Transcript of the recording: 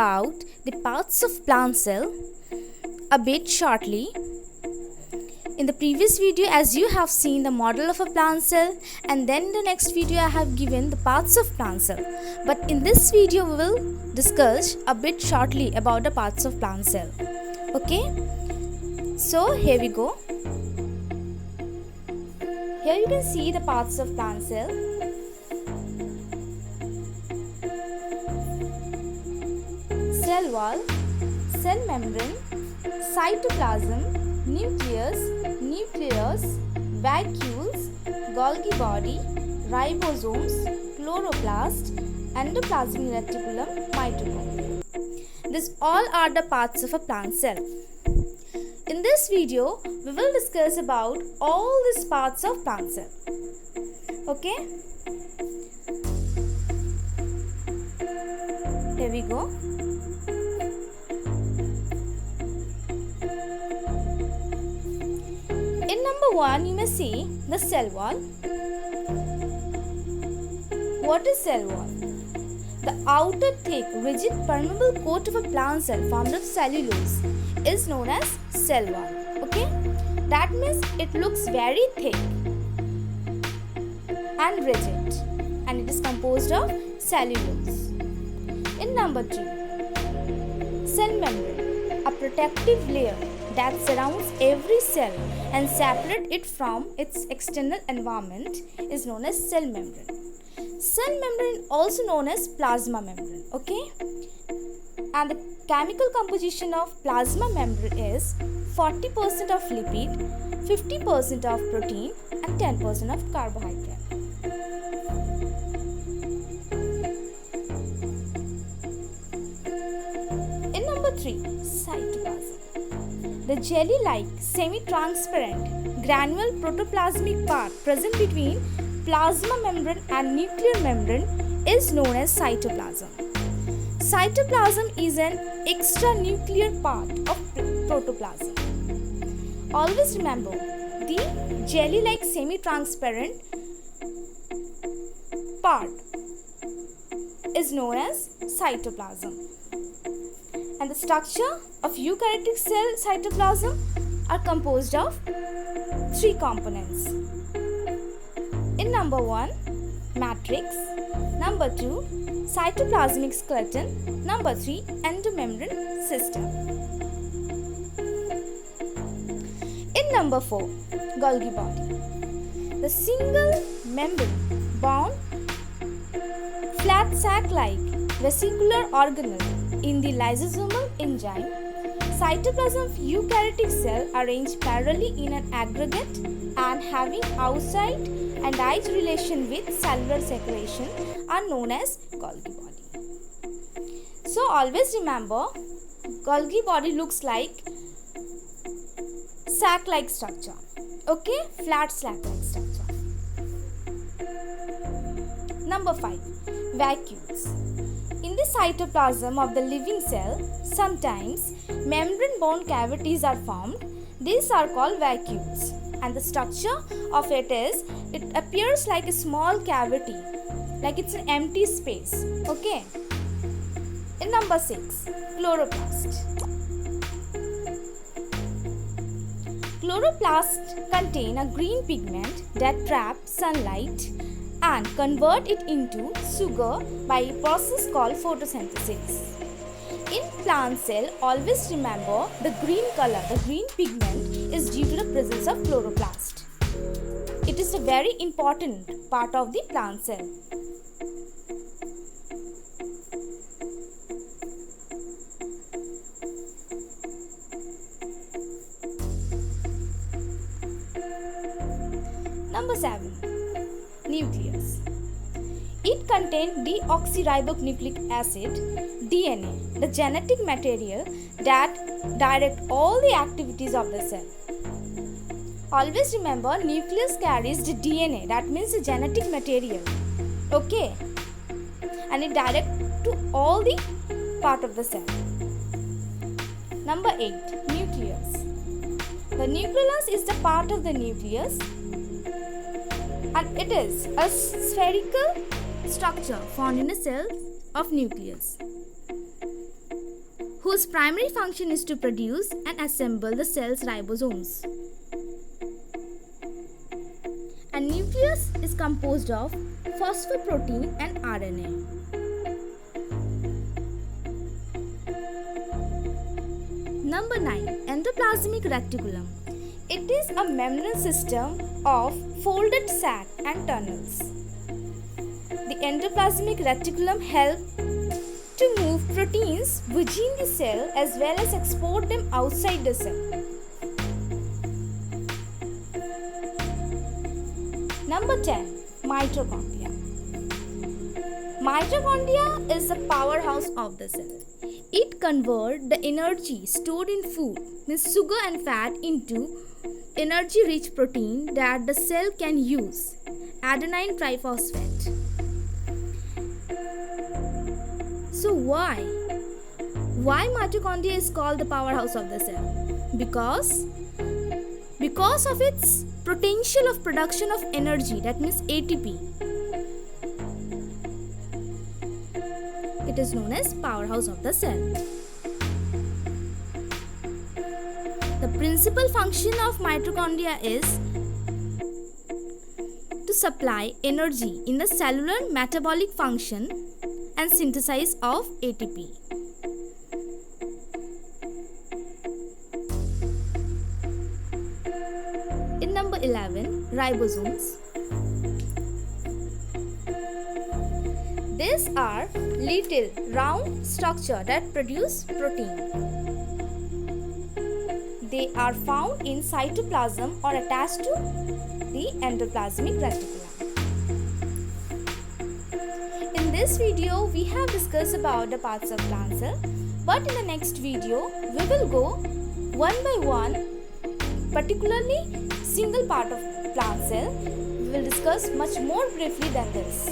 about the parts of plant cell a bit shortly. In the previous video, as you have seen the model of a plant cell, and then in the next video I have given the parts of plant cell. But in this video we will discuss a bit shortly about the parts of plant cell. Okay, so here we go. Here you can see the parts of plant cell. Cell wall, cell membrane, cytoplasm, nucleus, vacuoles, Golgi body, ribosomes, chloroplast, endoplasmic reticulum, mitochondria. These all are the parts of a plant cell. In this video, we will discuss about all these parts of plant cell. Okay? Here we go. In number 1, you may see the cell wall. What is cell wall? The outer thick, rigid, permeable coat of a plant cell formed of cellulose is known as cell wall. Okay? That means it looks very thick and rigid, and it is composed of cellulose. In number 2, cell membrane, a protective layer that surrounds every cell and separates it from its external environment is known as cell membrane. Cell membrane also known as plasma membrane. Okay, and the chemical composition of plasma membrane is 40% of lipid, 50% of protein and 10% of carbohydrate. In number 3, cytoplasm. The jelly-like, semi-transparent, granular protoplasmic part present between plasma membrane and nuclear membrane is known as cytoplasm. Cytoplasm is an extranuclear part of protoplasm. Always remember, the jelly-like semi-transparent part is known as cytoplasm. And the structure of eukaryotic cell cytoplasm are composed of 3 components. In number 1, matrix. Number 2, cytoplasmic skeleton. Number 3, endomembrane system. In number 4, Golgi body. The single membrane bound flat sac-like vesicular organelle in the lysosomal enzyme. Cytoplasm of eukaryotic cell arranged parallelly in an aggregate and having outside and edge relation with cellular secretion are known as Golgi body. So always remember, Golgi body looks like sac-like structure. Okay, flat sac-like structure. Number 5, vacuoles. In the cytoplasm of the living cell, sometimes membrane-bound cavities are formed. These are called vacuoles, and the structure of it appears like a small cavity, like it's an empty space. Okay. In number 6, chloroplast. Chloroplasts contain a green pigment that traps sunlight and convert it into sugar by a process called photosynthesis. In plant cell, always remember the green color, the green pigment is due to the presence of chloroplast. It is a very important part of the plant cell. Number 7, nucleus. It contains deoxyribonucleic acid, DNA, the genetic material that directs all the activities of the cell. Always remember, nucleus carries the DNA, that means the genetic material. Okay, and it directs to all the part of the cell. Number 8, nucleus. The nucleus is the part of the nucleus, and it is a spherical structure found in a cell of nucleus. whose primary function is to produce and assemble the cell's ribosomes. A nucleus is composed of phosphoprotein and RNA. Number 9. Endoplasmic reticulum. It is a membranous system of folded sac and tunnels. The endoplasmic reticulum helps to move proteins within the cell as well as export them outside the cell. Number 10. Mitochondria. Mitochondria is the powerhouse of the cell. It converts the energy stored in food, means sugar and fat, into energy-rich protein that the cell can use, adenine triphosphate. So why mitochondria is called the powerhouse of the cell? Because of its potential of production of energy, that means ATP. It is known as powerhouse of the cell. The principal function of mitochondria is to supply energy in the cellular metabolic function and synthesis of ATP. In number 11, ribosomes. These are little round structures that produce protein. They are found in cytoplasm or attached to the endoplasmic reticulum. In this video, we have discussed about the parts of plant cell, but in the next video, we will go one by one, particularly single part of plant cell. We will discuss much more briefly than this.